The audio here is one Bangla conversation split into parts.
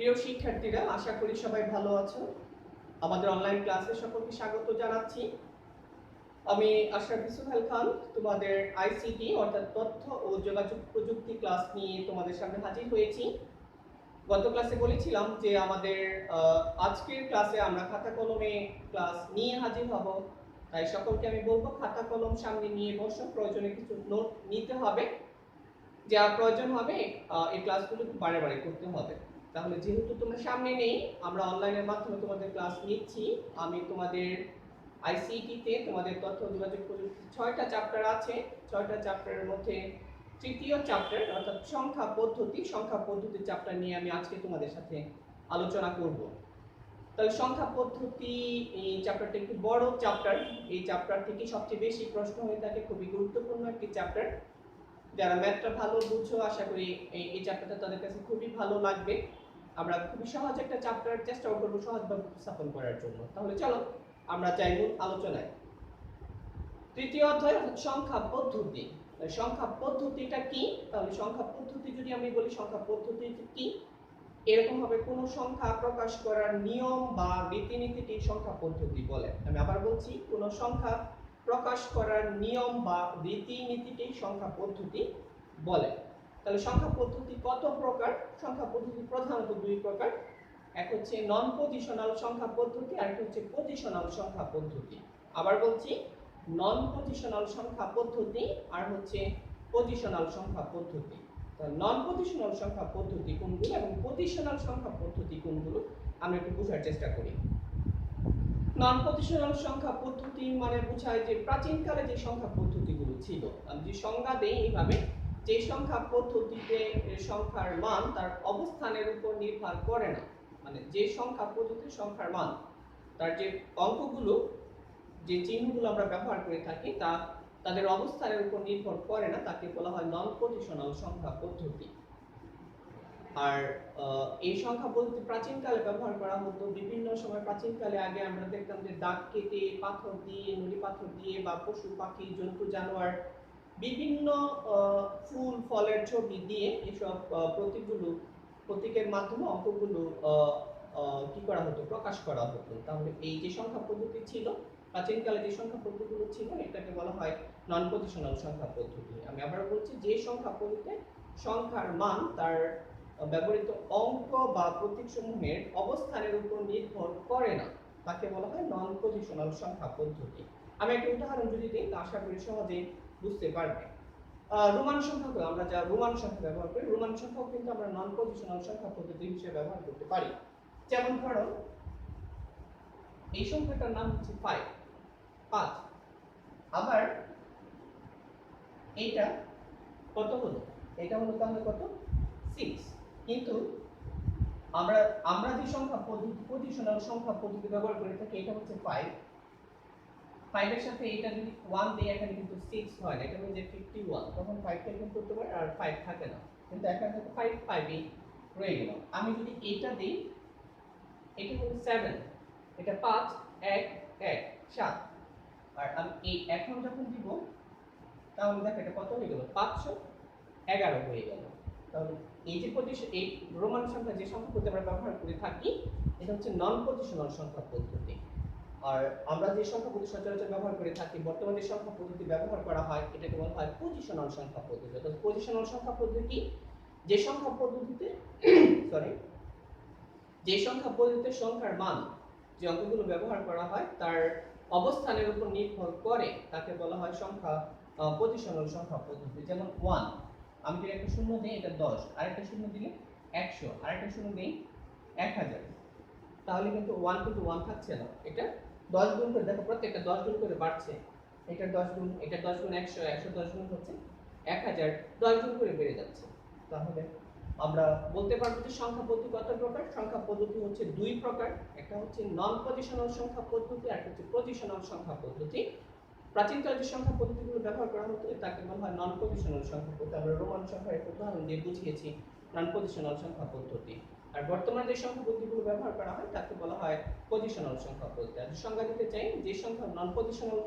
প্রিয় শিক্ষার্থীরা, আশা করি সবাই ভালো আছো। আমাদের অনলাইন ক্লাসে সকলকে স্বাগত জানাচ্ছি। আমি আশরাফ ইসুফাল খান তোমাদের আইসিটি অর্থাৎ তথ্য ও যোগাযোগ প্রযুক্তি ক্লাস নিয়ে তোমাদের সামনে হাজির হয়েছি। গত ক্লাসে বলেছিলাম যে আমাদের আজকের ক্লাসে আমরা খাতা কলমে ক্লাস নিয়ে হাজির হব। তাই সকলকে আমি বলবো খাতা কলম সামনে নিয়ে বসো, প্রয়োজনে কিছু নোট নিতে হবে। যা প্রয়োজন হবে এই ক্লাসগুলো বারে বারে করতে হবে। তাহলে যেহেতু তোমরা সামনে নেই, আমরা অনলাইনের মাধ্যমে তোমাদের ক্লাস নিচ্ছি। আমি তোমাদের আইসিটিতে তোমাদের তথ্য যোগাযোগ প্রযুক্তি 6টা চ্যাপ্টার আছে। 6টা চ্যাপ্টারের মধ্যে তৃতীয় চ্যাপ্টার অর্থাৎ সংখ্যা পদ্ধতি চ্যাপ্টার নিয়ে আমি আজকে তোমাদের সাথে আলোচনা করব। তাহলে সংখ্যা পদ্ধতি এই চ্যাপ্টারটা একটু বড় চ্যাপ্টার। এই চ্যাপ্টার থেকে সবচেয়ে বেশি প্রশ্ন হয়ে থাকে, খুবই গুরুত্বপূর্ণ একটি চ্যাপ্টার। যারা ম্যাথটা ভালো বুঝো, আশা করি এই চ্যাপ্টারটা তাদের কাছে খুবই ভালো লাগবে। আমরা খুবই সহজ একটা চ্যাপ্টার চেষ্টা করব সহজভাবে উপস্থাপন করার জন্য। তাহলে চলো আমরা যাই মূল আলোচনায়। তৃতীয় অধ্যায় সংখ্যা পদ্ধতি। সংখ্যা পদ্ধতিটা কি? তাহলে সংখ্যা পদ্ধতি যদি আমি বলি সংখ্যা পদ্ধতি কি, এরকম ভাবে কোন সংখ্যা প্রকাশ করার নিয়ম বা রীতিনীতিকে সংখ্যা পদ্ধতি বলে। আমি আবার বলছি, কোন সংখ্যা প্রকাশ করার নিয়ম বা রীতিনীতিকে সংখ্যা পদ্ধতি বলে। তাহলে সংখ্যা পদ্ধতি কত প্রকার? সংখ্যা পদ্ধতি প্রধানত দুই প্রকার। এক হচ্ছে নন পজিশনাল সংখ্যা পদ্ধতি, আর একটা হচ্ছে পজিশনাল সংখ্যা পদ্ধতি। আবার বলছি, নন পজিশনাল সংখ্যা পদ্ধতি আর হচ্ছে পজিশনাল সংখ্যা পদ্ধতি। নন পজিশনাল সংখ্যা পদ্ধতি কোনগুলো এবং পজিশনাল সংখ্যা পদ্ধতি কোনগুলো আমরা একটু বোঝার চেষ্টা করি। নন পজিশনাল সংখ্যা পদ্ধতি মানে বোঝায় যে প্রাচীনকালে যে সংখ্যা পদ্ধতিগুলো ছিল, আমি যে সংজ্ঞা দেই এইভাবে, যে সংখ্যা পদ্ধতিতে সংখ্যার মান তার অবস্থানের উপর নির্ভর করে না। মানে যে সংখ্যা পদ্ধতির সংখ্যার মান তার যে অঙ্কগুলো, যে চিহ্নগুলো আমরা ব্যবহার করে থাকি তা তাদের অবস্থানের উপর নির্ভর করে না, তাকে বলা হয় নন পজিশনাল সংখ্যা পদ্ধতি। আর এই সংখ্যা পদ্ধতি প্রাচীনকালে ব্যবহার করা হতো বিভিন্ন সময়। প্রাচীনকালে আগে আমরা দেখতাম যে দাগ কেটে, পাথর দিয়ে, নুড়ি পাথর দিয়ে বা পশু পাখি জন্তু জানোয়ার বিভিন্ন ফুল ফলের ছবি দিয়ে এসব প্রতীকের মাধ্যমে অঙ্কগুলো কি করা হতো, প্রকাশ করা হতো। তাহলে এই যে সংখ্যা পদ্ধতি ছিল প্রাচীনকালে, যে সংখ্যা পদ্ধতিগুলো ছিল, এটাকে বলা হয় নন পজিশনাল সংখ্যা পদ্ধতি। আমি আবার বলছি, যে সংখ্যা পদ্ধতিতে সংখ্যার মান তার ব্যবহৃত অঙ্ক বা প্রতীকসমূহের অবস্থানের উপর নির্ভর করে না, তাকে বলা হয় নন পজিশনাল সংখ্যা পদ্ধতি। আমি একটা উদাহরণ যদি দিই, আশা করি সহজেই বুঝতে পারবে। রোমান সংখ্যা, আমরা যা রোমান সংখ্যা ব্যবহার করি, রোমান সংখ্যাও কিন্তু আমরা নন পজিশনাল সংখ্যা পদ্ধতি হিসেবে ব্যবহার করতে পারি। যেমন ধরো, এই সংখ্যাটার নাম হচ্ছে 5। আবার এইটা কত হলো? এটা হলো তাহলে কত? 6। কিন্তু আমরা আমরা যে সংখ্যা পদ্ধতি, পজিশনাল সংখ্যা পদ্ধতি ব্যবহার করে থাকি, এটা হচ্ছে 5 এর সাথে এটা যদি 1 দেই, এখানে কিন্তু 6 হয় না, এটা হয়ে যায় 51। তখন 5 টা গুণ করতে পারে আর 5 থাকে না, কিন্তু এখানে তো 5 ই রয়ে গেল। আমি যদি এটা দেই, এটা হলো 7, এটা 5 1 1 7। আর আমি এই এখন যখন দিব, তাহলে দেখো এটা কত হয়ে গেল? 511 হয়ে গেল। তাহলে এই যে এই রোমান সংখ্যা, যে সংখ্যা পদ্ধতি আমরা ব্যবহার করে থাকি, এটা হচ্ছে নন পজিশনাল সংখ্যা পদ্ধতি। আর আমরা যে সংখ্যা পদ্ধতি সচরাচর ব্যবহার করে থাকি, বর্তমানে যে সংখ্যা পদ্ধতি ব্যবহার করা হয়, এটাকে বলা হয় পজিশনাল সংখ্যা পদ্ধতি। অর্থাৎ পজিশনাল সংখ্যা পদ্ধতি যে সংখ্যা পদ্ধতিতে যে সংখ্যা পদ্ধতিতে সংখ্যার মান, যে অঙ্কগুলো ব্যবহার করা হয়, তার অবস্থানের উপর নির্ভর করে, তাকে বলা হয় সংখ্যা পজিশনাল সংখ্যা পদ্ধতি। যেমন 1, আমি যদি একটা শূন্য দিই, এটা 10, আরেকটা শূন্য দিলে 100, আরেকটা শূন্য দিই 1000, তাহলে কিন্তু 1 কিন্তু 1 থাকছে না, এটা 10 গুণ করে দেখো, প্রত্যেকটা 10 গুণ করে বাড়ছে। এটা 10 গুণ, এটা 10 গুণ 100, 100 10 গুণ হচ্ছে 1000, 10 গুণ করে বেড়ে যাচ্ছে। তাহলে আমরা বলতে পারবো যে সংখ্যা পদ্ধতি কত প্রকার? সংখ্যা পদ্ধতি হচ্ছে দুই প্রকার। একটা হচ্ছে নন পজিশনাল সংখ্যা পদ্ধতি, আর একটা হচ্ছে পজিশনাল সংখ্যা পদ্ধতি। প্রাচীনকালে যে সংখ্যা পদ্ধতিগুলো ব্যবহার করা হতো, তাকে বলা হয় নন পজিশনাল সংখ্যা পদ্ধতি। আমরা রোমান সংখ্যার একটা উদাহরণ দিয়ে বুঝিয়েছি নন পজিশনাল সংখ্যা পদ্ধতি। আর বর্তমানে যে সংখ্যা পদ্ধতিগুলো ব্যবহার করা হয়, তাকে বলা হয় পজিশনাল সংখ্যা পদ্ধতি। আর সংজ্ঞা দিতে চাই, যে সংখ্যা নন পজিশনাল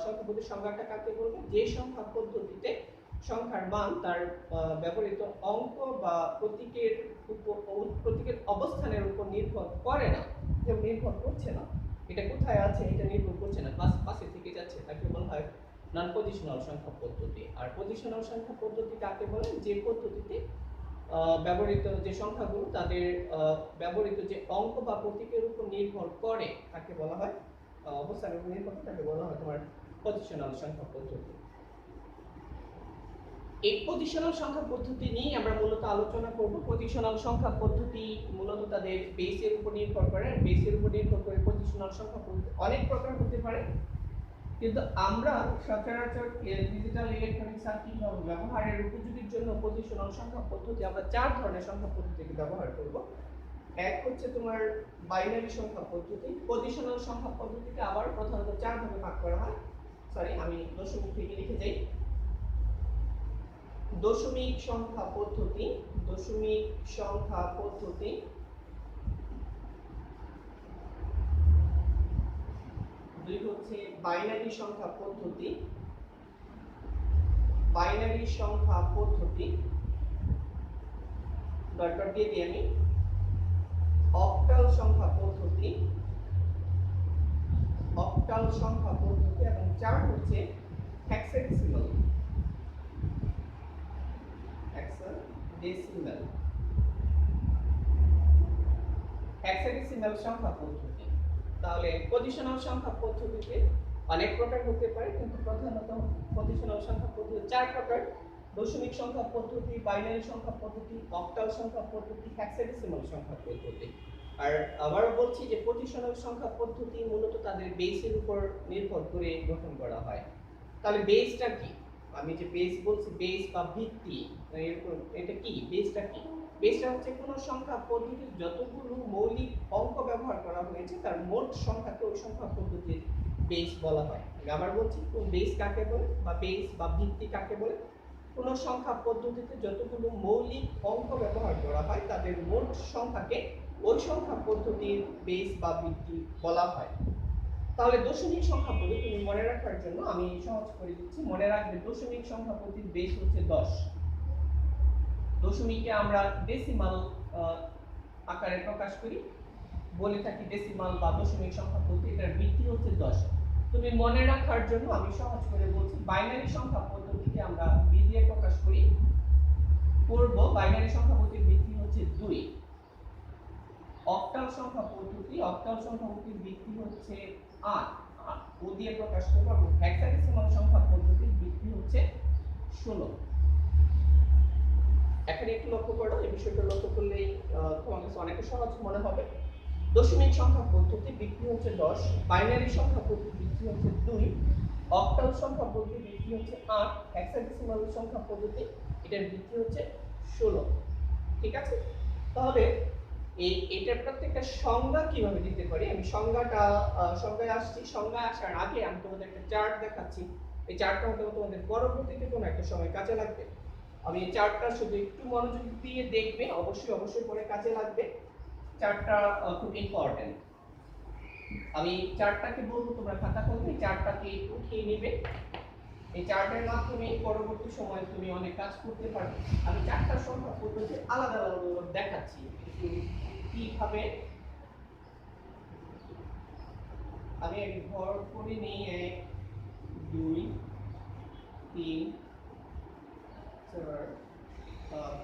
সংখ্যা পদ্ধতির সংজ্ঞাটা কাকে বলবো? যে সংখ্যা পদ্ধতিতে সংখ্যার মান তার ব্যবহৃত অঙ্ক বা প্রতীকের প্রতীকের অবস্থানের উপর নির্ভর করে না, কেউ নির্ভর করছে না, এটা কোথায় আছে এটা নির্ভর করছে না, পাশে থেকে যাচ্ছে, তাকে বলা হয় নন পজিশনাল সংখ্যা পদ্ধতি। আর পজিশনাল সংখ্যা পদ্ধতি কাকে বলে? যে পদ্ধতিতে ব্যবহৃত যে সংখ্যাগুলো তাদের ব্যবহৃত যে অঙ্ক বা প্রতীকের উপর নির্ভর করে তাকে বলা হয় অবস্থানের উপর নির্ভর করে তাকে বলা হয় তোমার পজিশনাল সংখ্যা পদ্ধতি। এই পজিশনাল সংখ্যা পদ্ধতি নিয়ে আমরা মূলত আলোচনা করব। পজিশনাল সংখ্যা পদ্ধতি মূলত তাদের বেসের উপর নির্ভর করে, বেসের উপর নির্ভর করে পজিশনাল সংখ্যা পদ্ধতি অনেক প্রকার হতে পারে, কিন্তু আমরা সচরাচর ডিজিটাল ইলেকট্রনিক সার্কিট ব্যবহারের উপযোগীর জন্য পজিশনাল সংখ্যা পদ্ধতি আমরা 4 ধরনের সংখ্যা পদ্ধতিকে ব্যবহার করব। এক হচ্ছে তোমার বাইনারি সংখ্যা পদ্ধতি। পজিশনাল সংখ্যা পদ্ধতিকে আবার প্রধানত 4 ভাগে ভাগ করা হয়। সরি, আমি দশমিক থেকে লিখে যাই। দশমিক সংখ্যা পদ্ধতি, দশমিক সংখ্যা পদ্ধতি, দুই হচ্ছে বাইনারি সংখ্যা পদ্ধতি, বাইনারি সংখ্যা পদ্ধতি, ডট ডট দিয়ে দিই আমি, অক্টাল সংখ্যা পদ্ধতি, অক্টাল সংখ্যা পদ্ধতি, এবং 4 হচ্ছে হেক্সাডেসিমাল, হেক্সাডেসিমাল, হেক্সাডেসিমাল সংখ্যা পদ্ধতি। তাহলে পজিশনাল সংখ্যা পদ্ধতিতে অনেক প্রকার হতে পারে, কিন্তু প্রধানত পজিশনাল সংখ্যা পদ্ধতি 4 প্রকার: দশমিক সংখ্যা পদ্ধতি, বাইনারি সংখ্যা পদ্ধতি, অক্টাল সংখ্যা পদ্ধতি, হেক্সাডেসিমাল সংখ্যা পদ্ধতি। আর আবারও বলছি যে পজিশনাল সংখ্যা পদ্ধতি মূলত তাদের বেসের উপর নির্ভর করে গঠন করা হয়। তাহলে বেসটা কি? আমি যে বেস বলছি, বেস বা ভিত্তি, এটা কি? বেসটা কি? বেসটা হচ্ছে কোনো সংখ্যা পদ্ধতির যতগুলো মৌলিক অঙ্ক ব্যবহার করা হয়েছে তার মোট সংখ্যাকে ওই সংখ্যা পদ্ধতির বেস বলা হয়। আবার বলছি, কোন বেস কাকে বলে বা বেস বা ভিত্তি কাকে বলে? কোন সংখ্যা পদ্ধতিতে যতগুলো মৌলিক অঙ্ক ব্যবহার করা হয় তাদের মোট সংখ্যাকে ওই সংখ্যা পদ্ধতির বেস বা ভিত্তি বলা হয়। তাহলে দশমিক সংখ্যা পদ্ধতি তুমি মনে রাখার জন্য আমি সহজ করে দিচ্ছি। মনে রাখবে দশমিক সংখ্যা পদ্ধতির বেস হচ্ছে 10। দশমিককে আমরা ডেসিমাল আকারে প্রকাশ করি, বলে থাকি ডেসিমাল বা দশমিক সংখ্যা পদ্ধতি, এটার ভিত্তি হচ্ছে 10। তুমি মনে রাখার জন্য আমি সহজ করে বলছি, বাইনারি সংখ্যা পদ্ধতিকে আমরা বি দিয়ে প্রকাশ করি করব। বাইনারি সংখ্যা পদ্ধতির ভিত্তি হচ্ছে 2। অক্টাল সংখ্যা পদ্ধতি, অক্টাল সংখ্যা পদ্ধতির ভিত্তি হচ্ছে 8, ও দিয়ে প্রকাশ করব। এবং হেক্সাডেসিমাল সংখ্যা পদ্ধতির ভিত্তি হচ্ছে 16। এখানে একটু লক্ষ্য করো, এই বিষয়টা লক্ষ্য করলেই তোমার কাছে অনেক সহজ মনে হবে। দশমিক সংখ্যা পদ্ধতির ভিত্তি হচ্ছে 10, বাইনারি সংখ্যা পদ্ধতির ভিত্তি হচ্ছে 2, অক্টাল সংখ্যা পদ্ধতির ভিত্তি হচ্ছে 8, হেক্সাডেসিমাল সংখ্যা পদ্ধতি এটার ভিত্তি হচ্ছে 16। ঠিক আছে? তাহলে এটার প্রত্যেকটা সংজ্ঞা কিভাবে দিতে পারি আমি সংজ্ঞায় আসছি। সংজ্ঞায় আসার আগে আমি তোমাদের একটা চার্ট দেখাচ্ছি। এই চার্টটা হয়তো তোমাদের পরবর্তীতে কোনো একটা সময় কাজে লাগবে। আমি এই চার্টটা শুধু একটু মনোযোগ দিয়ে দেখবে, অবশ্যই পরে কাজে লাগবে। চার্টটা খুব ইম্পর্টেন্ট। আমি চার্টটাকে বলবো, তোমরা খাতা খুলবে, এই চার্টটাকে উঠিয়ে নেবে। এই চার্টের মাধ্যমে পরবর্তী সময়ে তুমি অনেক কাজ করতে পারবে। আমি 4টা সংখ্যা পদ্ধতি আলাদা আলাদা দেখাচ্ছি কিভাবে। আমি ঘর করে নিই 1 2 3 4 5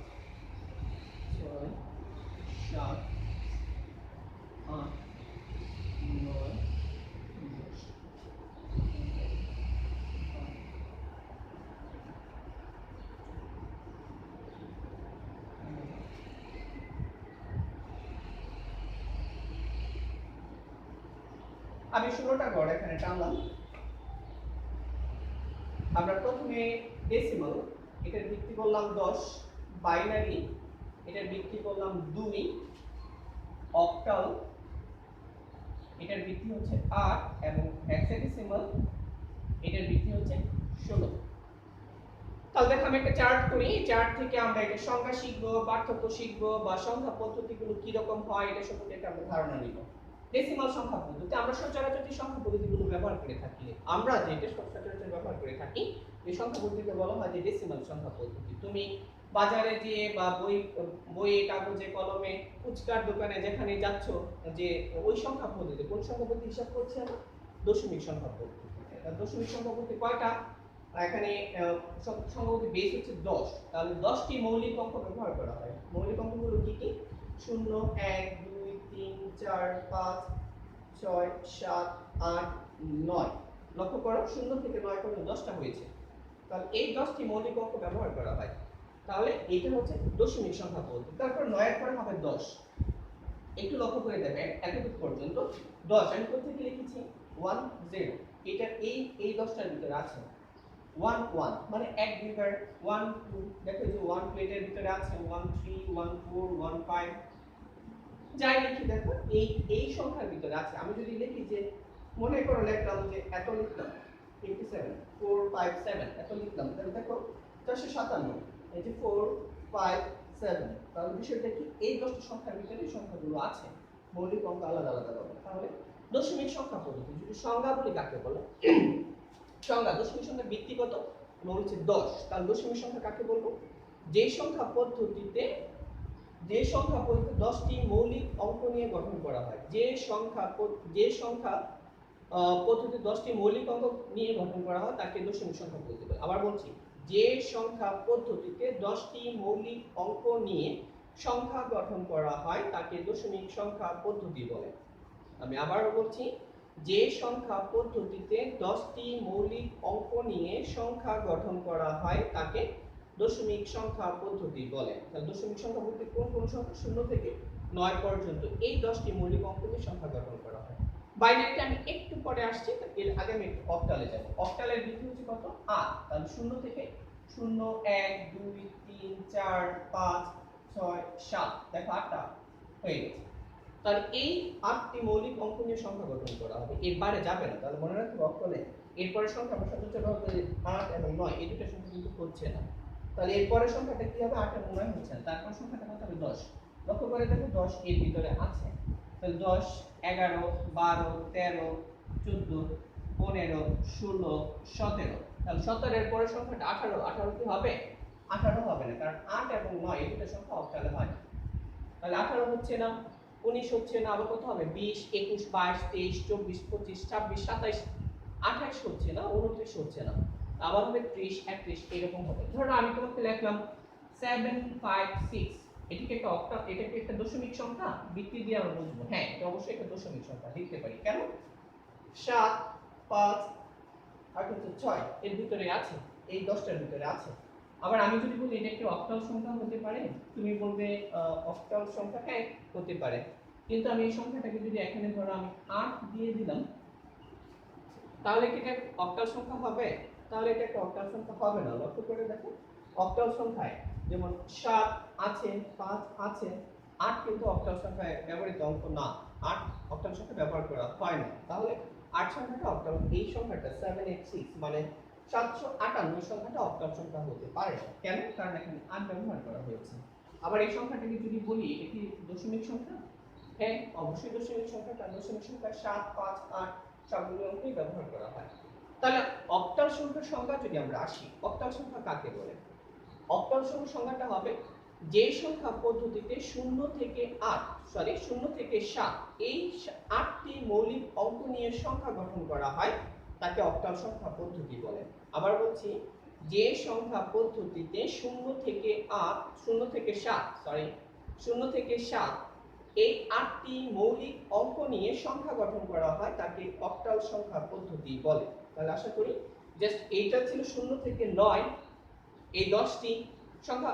6 7 8 9 10। আমি 16টা ঘর এখানে টানলাম। আমরা প্রথমে ডেসিমাল, এটার ভিত্তি করলাম 10, বাইনারি এটার ভিত্তি করলাম 2, অক্টাল এটার ভিত্তি হচ্ছে 8, এবং হেক্সাডেসিমাল এটার ভিত্তি হচ্ছে 16। তাহলে দেখো আমি একটা চার্ট করি। এই চার্ট থেকে আমরা এটা সংখ্যা শিখবো, পার্থক্য শিখবো, বা সংখ্যা পদ্ধতিগুলো কি রকম হয় এটা সম্পর্কে একটা ধারণা নিব। ডেসিমাল সংখ্যা পদ্ধতি আমরা সচরাচর যে সংখ্যা পদ্ধতিগুলো ব্যবহার করে থাকি, আমরা যেটা সচরাচর ব্যবহার করে থাকি এই সংখ্যা পদ্ধতিকে বলা হয় যে ডেসিমাল সংখ্যা পদ্ধতি। তুমি বাজারে যে বা বইয়ে কাগজে কলমে ফুচকার দোকানে যেখানে যাচ্ছ যে ওই সংখ্যা পদ্ধতি, কোন সংখ্যা পদ্ধতি হিসাব করছে আমরা? দশমিক সংখ্যা পদ্ধতি। দশমিক সংখ্যা পদ্ধতি কয়টা? এখানে সংখ্যা পদ্ধতি বেস হচ্ছে 10। তাহলে 10টি মৌলিক অঙ্ক ব্যবহার করা হয়। মৌলিক অঙ্কগুলো কি কি? 0 1 2 3 4 5 6 7 8 9। লক্ষ্য করো 0 থেকে 9 পর্যন্ত 10টা হয়েছে। তাহলে এই 10টি মৌলিক অঙ্ক ব্যবহার করা হয়। তাহলে এটা হচ্ছে দশমিক সংখ্যা পদ্ধতি। তারপর 9 এর পরে হবে 10। একটু লক্ষ্য করে দেখেন এতটুকু পর্যন্ত 10 আমি কোথা থেকে লিখেছি 1 0। এটা এই 10টার ভিতরে আছে 1 1 মানে এক দুইবার 1 2 দেখো যে 1 প্লেটের ভিতরে আছে 1 3 1 4 1 5 যাই লিখি দেখো এই সংখ্যার ভিতরে আছে। আমি যদি লিখি যে মনে করো লিখলাম যে এত লিখলাম 87 4 5 7 এত লিখলাম তাহলে দেখো 457 এই যে 4 5 7 তাহলে বিষয়টা কি এই 10টি সংখ্যার ভিতরে এই সংখ্যাগুলো আছে। মৌলিক অঙ্ক আলাদা আলাদা হবে। তাহলে দশমিক সংখ্যা পদ্ধতি যদি সংজ্ঞা বলি কাকে বলে? সংজ্ঞা দশমিক সংখ্যার ভিত্তি কত? আমরা হচ্ছে 10। তাহলে দশমিক সংখ্যা কাকে বলবো? যে সংখ্যা পদ্ধতিতে 10টি মৌলিক অঙ্ক নিয়ে গঠন করা হয়। যে সংখ্যা পদ্ধতি 10টি মৌলিক অঙ্ক নিয়ে গঠন করা হয় তাকে দশমিক সংখ্যা পদ্ধতি বলে। আবার বলছি, যে সংখ্যা পদ্ধতিতে 10টি মৌলিক অঙ্ক নিয়ে সংখ্যা গঠন করা হয় তাকে দশমিক সংখ্যা পদ্ধতি বলে। আমি আবারও বলছি, যে সংখ্যা পদ্ধতিতে 10টি মৌলিক অঙ্ক নিয়ে সংখ্যা গঠন করা হয় তাকে দশমিক সংখ্যা পদ্ধতি বলে। তাহলে দশমিক সংখ্যা বলতে কোন কোন সংখ্যা 0 থেকে 9 পর্যন্ত এই 10টি মৌলিক অঙ্ক নিয়ে সংখ্যা গঠন করা হয়। বাইনারিতে আমি একটু পরে আসছি, এর আগে আমি একটু অক্টালে যাব। অক্টালের ভিত্তি হচ্ছে কত? 8। তাহলে 0 থেকে 0 1 2 3 4 5 6 7 দেখো 8টা হয়ে গেছে। তাহলে এই 8টি মৌলিক অঙ্ক নিয়ে সংখ্যা গঠন করা হবে। এর বাইরে যাবে না। তাহলে মনে রাখবে অক্টালে এরপরের সংখ্যা আমরা সচরাচর 8 এবং 9 এই দুটো সংখ্যা কিন্তু হচ্ছে না। তাহলে এরপরের সংখ্যাটা কি হবে? 8 এবং 9 হচ্ছে না। তারপর সংখ্যাটা কত হবে? 10। লক্ষ্য করে দেখো 10 এর ভিতরে আছে। তাহলে 10 11 12 13 14 15 16 17। তাহলে 17 এর পরের সংখ্যাটা 18। 18 কি হবে? 18 হবে না, কারণ 8 এবং 9 এই দুটো সংখ্যা অক্টালে হয়। তাহলে 18 হচ্ছে না, 19 হচ্ছে না, আবার কত হবে? 20 21 22 23 24 25 26 27 28 হচ্ছে না, 29 হচ্ছে না, আবার হবে 30 31 এরকম হবে। ধরো আমি তোমাকে লিখলাম 756। এটা কি একটা অক্টাল? এটা কি একটা দশমিক সংখ্যা? ভিত্তি দিয়ে আমরা বুঝবো হ্যাঁ এটা অবশ্যই একটা দশমিক সংখ্যা লিখতে পারি। কেন? 7 5 আর হচ্ছে 6 এর ভিতরে আছে, এই 10টার ভিতরে আছে। আবার আমি যদি বলি এটা একটা অক্টাল সংখ্যা হতে পারে, তুমি বলবে অক্টাল সংখ্যা হ্যাঁ হতে পারে। কিন্তু আমি এই সংখ্যাটাকে যদি এখানে ধরো আমি 8 দিয়ে দিলাম তাহলে কি এটা অক্টাল সংখ্যা হবে? তাহলে এটা একটা অক্টাল সংখ্যা হবে না। লক্ষ্য করে দেখো অক্টাল সংখ্যায় যেমন 7 আছে 5 আছে 8 কিন্তু অক্টাল সংখ্যায় ব্যবহৃত অঙ্ক না। 8 অক্টাল সংখ্যা ব্যবহার করা হয় না। তাহলে 8 সংখ্যাটা অক্টাল, এই সংখ্যাটা 786 মানে 758 সংখ্যাটা অক্টাল সংখ্যা হতে পারে না। কেন? কারণ এখানে 8 ব্যবহার করা হয়েছে। আবার এই সংখ্যাটাকে যদি বলি এটি দশমিক সংখ্যা, হ্যাঁ অবশ্যই দশমিক সংখ্যা, কারণ দশমিক সংখ্যা 7 5 8 সবগুলো অঙ্কই ব্যবহার করা হয়। তাহলে অক্টাল সংখ্যার সংজ্ঞা যদি আমরা আসি, অক্টাল সংখ্যা কাকে বলে? অক্টাল সংখ্যার সংজ্ঞাটা হবে যে সংখ্যা পদ্ধতিতে 0 থেকে 7 এই 8টি মৌলিক অঙ্ক নিয়ে সংখ্যা গঠন করা হয় তাকে অক্টাল সংখ্যা পদ্ধতি বলে। আবার বলছি, যে সংখ্যা পদ্ধতিতে 0 থেকে 7 এই 8টি মৌলিক অঙ্ক নিয়ে সংখ্যা গঠন করা হয় তাকে অক্টাল সংখ্যা পদ্ধতি বলে। তাহলে আশা করি জাস্ট এইটা ছিল 0 থেকে 9 এই 10টি সংখ্যা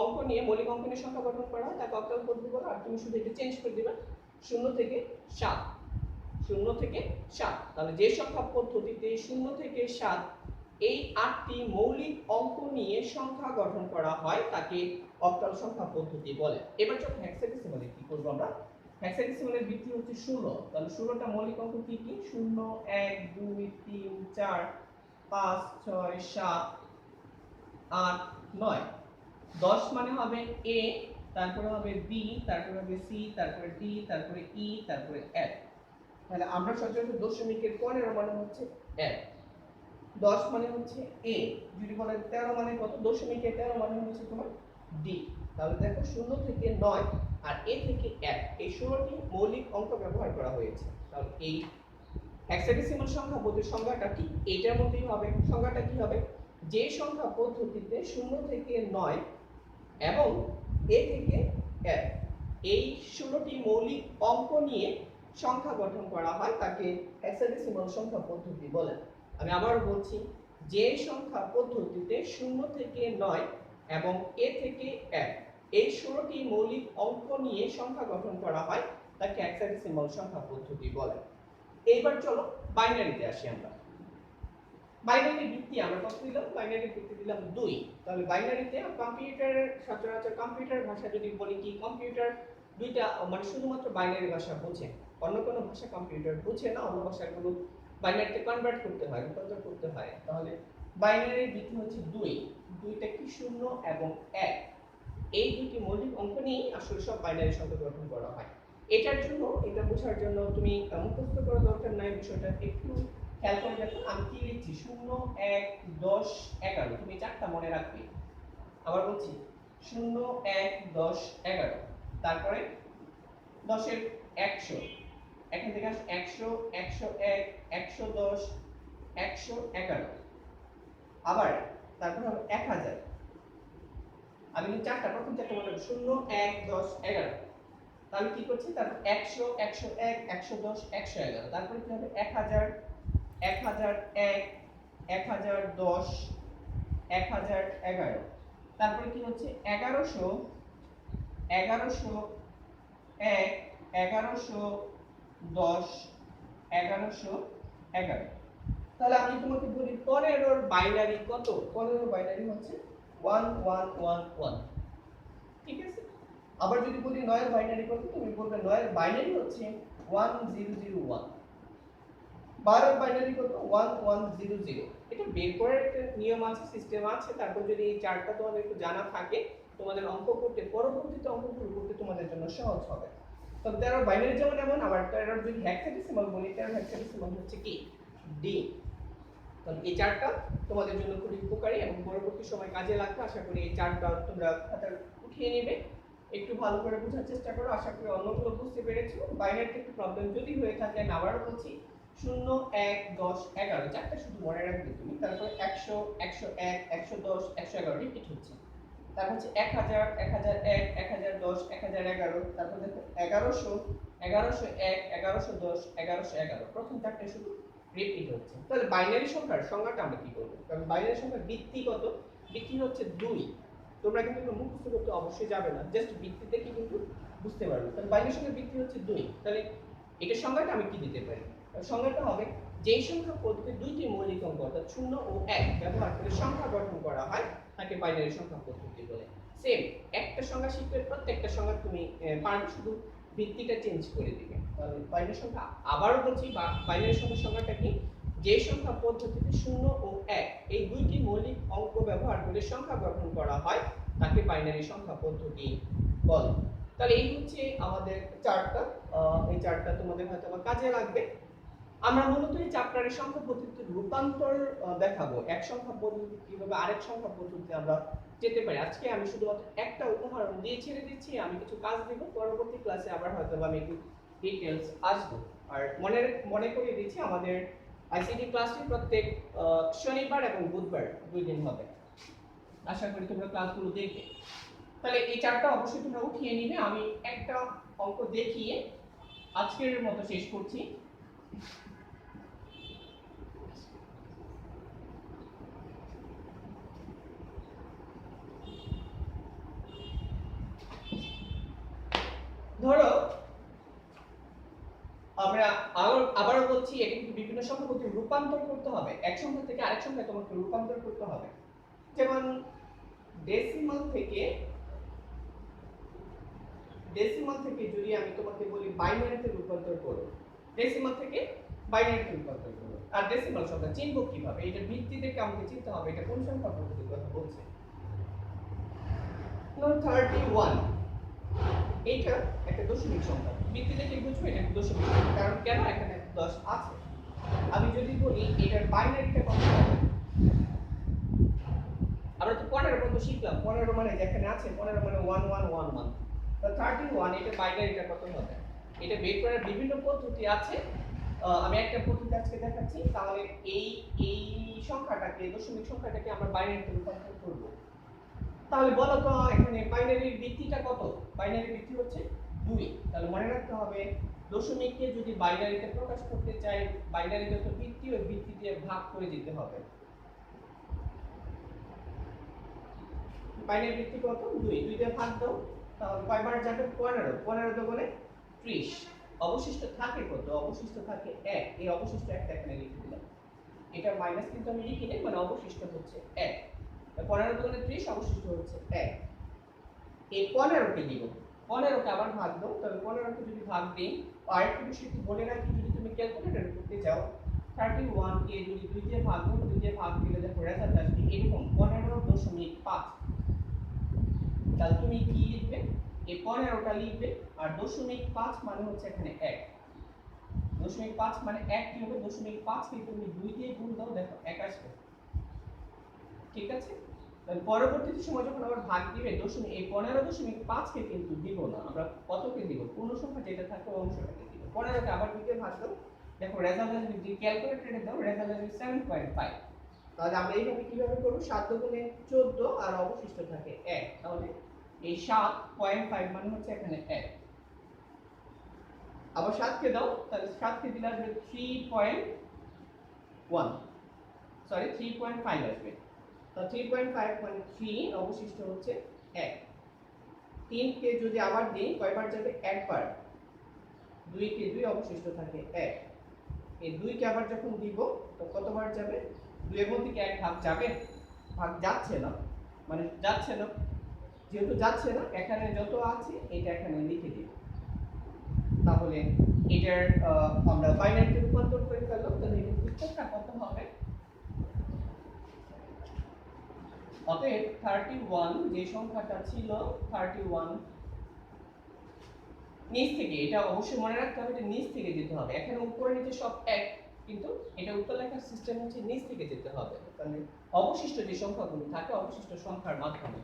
অঙ্ক নিয়ে মৌলিক অঙ্ক নিয়ে সংখ্যা গঠন করা হয় তাকে অক্টাল পদ্ধতি বলে। আর তুমি শুধু এটা চেঞ্জ করে দিবা 0 থেকে 7। তাহলে যে সংখ্যা পদ্ধতিতে 0 থেকে 7 এই 8টি মৌলিক অঙ্ক নিয়ে সংখ্যা গঠন করা হয় তাকে অক্টাল সংখ্যা পদ্ধতি বলে। এবার চলো হেক্সাডেসিমালে কি করব আমরা? হেক্সাডেসিমালের ভিত্তি হচ্ছে 16। তাহলে 16টা মৌলিক অঙ্ক কি কি? 0 1 2 3 4 5 6 7 8 9। 10 মানে হবে a, তারপরে হবে b, তারপরে হবে c, তারপরে d, তারপরে e, তারপরে f। তাহলে আমরা সচরাচর দশমিকের 15 মানে হচ্ছে f। 10 মানে হচ্ছে এ, যদি বলে 13 মানে কত, দশমিকে 13 মানে হচ্ছে তোমার ডি। তাহলে দেখো 0 থেকে 9 আর এ থেকে 1 এই 16টি মৌলিক অঙ্ক ব্যবহার করা হয়েছে। তাহলে এই হেক্সাডেসিমাল সংখ্যা পদ্ধতির সংজ্ঞাটা ঠিক এইটার মধ্যেই হবে। সংজ্ঞাটা কি হবে, যে সংখ্যা পদ্ধতিতে 0 থেকে 9 এবং এ থেকে 1 এই 16টি মৌলিক অঙ্ক নিয়ে সংখ্যা গঠন করা হয় তাকে হেক্সাডেসিমাল সংখ্যা পদ্ধতি বলে। আমি আবার বলছি, যে সংখ্যা পদ্ধতিতে 0 থেকে 9 এবং এ থেকে 1 এই 16টি মৌলিক অঙ্ক নিয়ে সংখ্যা গঠন করা হয় তাকে হেক্সাডেসিমাল সংখ্যা পদ্ধতি বলে। এইবার চলো বাইনারিতে আসি আমরা। বাইনারি ভিত্তি আমরা কত দিলাম, বাইনারি ভিত্তি দিলাম 2। তাহলে বাইনারিতে কম্পিউটারের সচরাচর কম্পিউটার ভাষা যদি বলি কি, কম্পিউটার দুইটা মানে শুধুমাত্র বাইনারি ভাষা বোঝে, অন্য কোনো ভাষা কম্পিউটার বোঝে না, অন্য ভাষাগুলো বাইনারিতে কনভার্ট করতে হয়, রূপান্তর করতে হয়। তাহলে বাইনারির ভিত্তি হচ্ছে 2, দুইটা কি 0 এবং 1 এই দুটি মৌলিক অঙ্ক নিয়ে আসলে সব বাইনারি সংখ্যা গঠন করা হয়। এটার জন্য, এটা বোঝার জন্য তুমি মুখস্থ করা দরকার নাই, বিষয়টা একটু খেয়াল করে দেখো আমি কি লিখছি, 0 1 10 11 তুমি চারটা মনে রাখবে। আবার বলছি 0 1 10 11, তারপরে 10 এর 100, এখান থেকে 100 101 110 111, আবার তারপর হবে 1000। আমি চারটা, প্রথম চারটা মনে রাখবো 0 1 10 11, তাহলে কি করছি, তারপর 100 101 110 111, তারপরে কি হবে 1000 1001 1010 1011, তারপরে কি হচ্ছে 1100 1101 1110 1111। তাহলে আমি তোমাকে বলি 15 এর বাইনারি কত, 15 এর বাইনারি হচ্ছে 1111, ঠিক আছে। আবার যদি বলি 9 এর বাইনারি কত, তুমি বলবে 9 এর বাইনারি হচ্ছে 1001। 12 এর বাইনারি কত, 1100। এটা বের করার একটা নিয়ম আছে, সিস্টেম আছে। তারপর যদি এই চারটা তোমাদের একটু জানা থাকে, তোমাদের অঙ্ক করতে, পরবর্তীতে অঙ্কগুলো করতে তোমাদের জন্য সহজ হবে। তো 13 বাইনারি যেমন এমন, আবার 13 যদি হেক্সাডেসিমাল বলি, 13 হেক্সাডেসিমাল হচ্ছে কি ডি। তাহলে এই চারটা তোমাদের জন্য খুবই উপকারী এবং পরবর্তী সময় কাজে লাগবে। আশা করি এই চারটা তোমরা খাতায় উঠিয়ে নেবে, একটু ভালো করে বোঝার চেষ্টা করো। আশা করি অন্যগুলো বুঝতে পেরেছো। বাইনারিতে একটু প্রবলেম যদি হয়ে থাকে, আমি আবারও বলছি 0 1 10 11 চারটা শুধু মনে রাখবে তুমি। তারপরে 100 101 110 111 রিপিট হচ্ছে। তারপর হচ্ছে 1000 1001 1010 1011, তারপর দেখো 1100 1101 1110 1111, প্রথম চারটা শুধু রিপিট হচ্ছে। তাহলে বাইনারি সংখ্যার সংজ্ঞাটা আমরা কি করব, কারণ বাইনারি সংখ্যার ভিত্তি কত, ভিত্তি হচ্ছে 2। তোমরা কিন্তু মুখস্থ করতে অবশ্যই যাবে না, জাস্ট ভিত্তি থেকে কিন্তু বুঝতে পারবে। তাহলে বাইনারি সংখ্যার ভিত্তি হচ্ছে 2। তাহলে এটার সংজ্ঞাটা আমি কি দিতে পারি, সংজ্ঞাটা হবে যেই সংখ্যা পদ্ধতিতে দুইটি মৌলিক অঙ্ক অর্থাৎ 0 ও 1 ব্যবহার করে সংখ্যা গঠন করা হয় তাকে বাইনারি সংখ্যা পদ্ধতি বলে। সেম একটা সংখ্যা শিখলে প্রত্যেকটা সংখ্যা তুমি পারবে, শুধু ভিত্তিটা চেঞ্জ করে দিবে। তাহলে বাইনারি সংখ্যা, আবারও বলছি, বাইনারি সংখ্যার সংখ্যাটা কি, যে সংখ্যা পদ্ধতিতে 0 ও 1 এই দুইটি মৌলিক অঙ্ক ব্যবহার করে সংখ্যা গঠন করা হয় তাকে বাইনারি সংখ্যা পদ্ধতি বলে। তাহলে এই হচ্ছে আমাদের চারটা, এই চারটা তোমাদের হয়তো কাজে লাগবে। আমরা মূলত এই চ্যাপ্টারের সংখ্যা পদ্ধতির রূপান্তর দেখাবো, এক সংখ্যা পদ্ধতি কিভাবে আরেক সংখ্যা পদ্ধতিতে আমরা যেতে পারি। আজকে আমি শুধুমাত্র একটা উদাহরণ দিয়ে ছেড়ে দিচ্ছি, আমি কিছু কাজ দেব, পরবর্তী ক্লাসে আবার হয়তো আমি একটু ডিটেইলস আসবো। আর মনে করিয়ে দিচ্ছি আমাদের আইসিটি ক্লাসটি প্রত্যেক শনিবার এবং বুধবার 2 দিন হবে। আশা করি তোমরা ক্লাসগুলো দেখবে। তাহলে এই চারটা অবশ্যই তোমরা উঠিয়ে নিবে। আমি একটা অঙ্ক দেখিয়ে আজকের মতো শেষ করছি। ধরো আমরা আবারও বলছি, এটা কিন্তু বিভিন্ন সংখ্যা পদ্ধতি রূপান্তর করতে হবে, এক সংখ্যা থেকে আরেক সংখ্যায় তোমাকে রূপান্তর করতে হবে। যেমন ডেসিমাল থেকে যদি আমি তোমাকে বলি বাইনারিতে রূপান্তর করো, ডেসিমাল থেকে বাইনারিতে রূপান্তর করো, আর ডেসিমাল সংখ্যা চিনব কিভাবে, এটা ভিত্তি থেকে আমাকে চিনতে হবে এটা কোন সংখ্যা পদ্ধতির কথা বলছে। 31 এইটা একটা দশমিক সংখ্যা, ভিত্তি থেকে বুঝবো এটা একটা দশমিক সংখ্যা, কারণ কেন, এখানে 10 আছে। আমি যদি বলি এটার বাইনারিটা কত হবে, তো শিখলাম 15 মানে যেখানে আছে 15 মানে 1111 তো 31 এটা বাইনারিটা কত হবে এটা বের করার বিভিন্ন পদ্ধতি আছে আমি একটা পদ্ধতি আজকে দেখাচ্ছি তাহলে এই এই সংখ্যাটাকে দশমিক সংখ্যাটাকে আমরা বাইনারিতে রূপান্তর করব তাহলে বলো তো এখানে বাইনারির ভিত্তিটা কত বাইনারির ভিত্তি হচ্ছে 2 তাহলে মনে রাখতে হবে দশমিককে যদি বাইনারিতে প্রকাশ করতে চাই বাইনারি যত ভিত্তি ওই ভিত্তি দিয়ে ভাগ করে দিতে হবে বাইনারি ভিত্তি কত 2 দিয়ে ভাগ দাও তাহলে কয়বার যাবে 15 15 তো বলে 30 অবশিষ্ট থাকে কত অবশিষ্ট থাকে 1 এই অবশিষ্ট একটা এখানে লিখে দিলাম এটা মাইনাস কিন্তু আমি লিখি নাই মানে অবশিষ্ট হচ্ছে 1 15 গুণে 30 অবশিষ্ট হচ্ছে 1 এই 15 কে দিব 15 কে আবার ভাগ দাও তাহলে 15 কে যদি ভাগ দেই আর একটু বেশি বলে রাখি যদি তুমি ক্যালকুলেটর করতে যাও 31 কে যদি 2 দিয়ে ভাগ দাও 2 দিয়ে ভাগ দিলে দেখো রেজাল্ট আসবে এরকম 15.5 তাহলে তুমি কি লিখবে এই 15টা লিখবে আর 0.5 মানে হচ্ছে এখানে 1 0.5 মানে 1 কি হবে 0.5 কে তুমি 2 দিয়ে গুণ দাও দেখো 1 আসবে ঠিক আছে তাহলে পরবর্তী সময় যখন আবার ভাগ দিবে দশমিক এই 15.5 কে কিন্তু দিব না আমরা কতকে দিব পূর্ণ সংখ্যা যেটা থাকে ওই অংশটাকে দিব 15 কে আবার 2 দিয়ে ভাগ দাও দেখো রেজাল্ট আসবে যদি ক্যালকুলেটরে দাও রেজাল্ট আসবে 7.5 তাহলে আমরা এইভাবে কিভাবে করব 7 গুণে 14 আর অবশিষ্ট থাকে 1 তাহলে এই 7.5 মানে হচ্ছে এখানে 1 আবার 7 কে দাও তাহলে 7 কে দিলে আসবে 3.1 সরি 3.5 আসবে তো 3.5 মানে 3 অবশিষ্ট হচ্ছে 1 3 কে যদি আবার দেই কয়বার যাবে একবার 2 কে 2 অবশিষ্ট থাকে 1 এই 2 কে আবার যখন দিব তো কতবার যাবে 2 এর মধ্যে কি এক ভাগ যাবে ভাগ যাচ্ছে না মানে যাচ্ছে না যেহেতু যাচ্ছে না এখানে যত আছে এটা এখানে লিখে দিই তাহলে এটার আমরা বাইনারিতে রূপান্তর করে ফেললাম তাহলে এর উত্তরটা কত হবে অতএব 31 যে সংখ্যাটা ছিল 31 নিচ থেকে এটা অবশ্যই মনে রাখতে হবে এটা নিচ থেকে যেতে হবে এখানে উপরে নিচে সব এক কিন্তু এটা উত্তর লেখার সিস্টেম হচ্ছে নিচ থেকে যেতে হবে তাহলে অবশিষ্ট যে সংখ্যাগুলো থাকে অবশিষ্ট সংখ্যার মাধ্যমে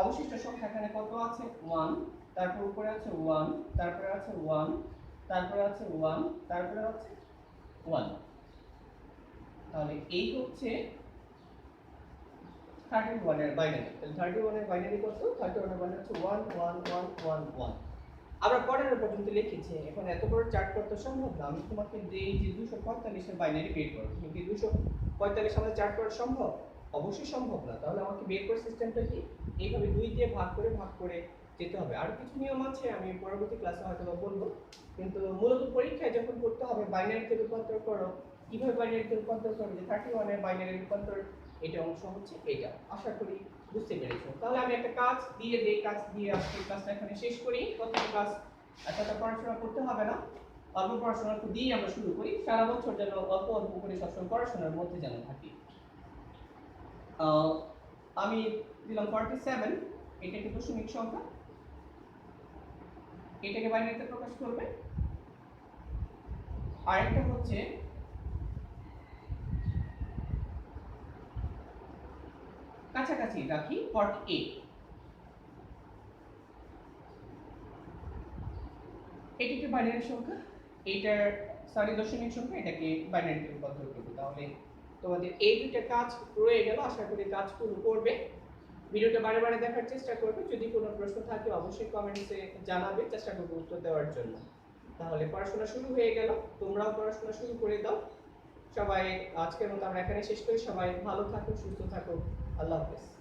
অবশিষ্ট সংখ্যা এখানে কত আছে 1 তারপর উপরে আছে 1 তারপরে আছে 1 তারপরে আছে 1 তারপরে আছে 1 তাহলে এই হচ্ছে 31 এর বাইনারি তাহলে 31 এর বাইনারি কত 31 এর বাইনারি হচ্ছে 11111 আমরা 15 পর্যন্ত লিখেছি এখন এত বড় চার্ট করতে সম্ভব না আমি তোমাকে দেই যে 245 এর বাইনারি বের করো তুমি কি 245 আমাদের চার্ট করা সম্ভব অবশ্যই সম্ভব না তাহলে আমাকে বের করার সিস্টেমটা কি এইভাবে 2 দিয়ে ভাগ করে যেতে হবে আর কিছু নিয়ম আছে আমি পরবর্তী ক্লাসে হয়তো বলবো কিন্তু মূলত পরীক্ষায় যখন করতে হবে বাইনারিতে রূপান্তর করো কিভাবে বাইনারিতে রূপান্তর করবে যে 31 এর বাইনারি রূপান্তর এটা অংশ হচ্ছে এটা আশা করি বুঝতে পেরেছো তাহলে আমি একটা কাজ দিয়ে দেই কাজ দিয়ে আজকে ক্লাসটা এখানে শেষ করি প্রথম ক্লাস এতটা পড়াশোনা করতে হবে না অল্প পড়াশোনা দিয়ে আমরা শুরু করি সারা বছর যেন অল্প অল্প করে সবসময় পড়াশোনার মধ্যে যেন থাকি আমি দিলাম 47 এটা কি দশমিক সংখ্যা এটাকে বাইনারিতে প্রকাশ করবে আরেকটা হচ্ছে কাছাকাছি রাখি 48 এটাকে বাইনারি সংখ্যা এটার সরি দশমিক সংখ্যা এটাকে বাইনারিতে রূপান্তর করব তাহলে তোমাদের এই দুইটা কাজ রয়ে গেল আশা করি কাজগুলো করবে ভিডিওটা বারে বারে দেখার চেষ্টা করবে যদি কোনো প্রশ্ন থাকে অবশ্যই কমেন্টসে জানাবে চেষ্টা করব উত্তর দেওয়ার জন্য তাহলে পড়াশোনা শুরু হয়ে গেল তোমরাও পড়াশোনা শুরু করে দাও সবাই আজকের মতো আমরা এখানে শেষ করি সবাই ভালো থাকো সুস্থ থাকো আল্লাহ হাফেজ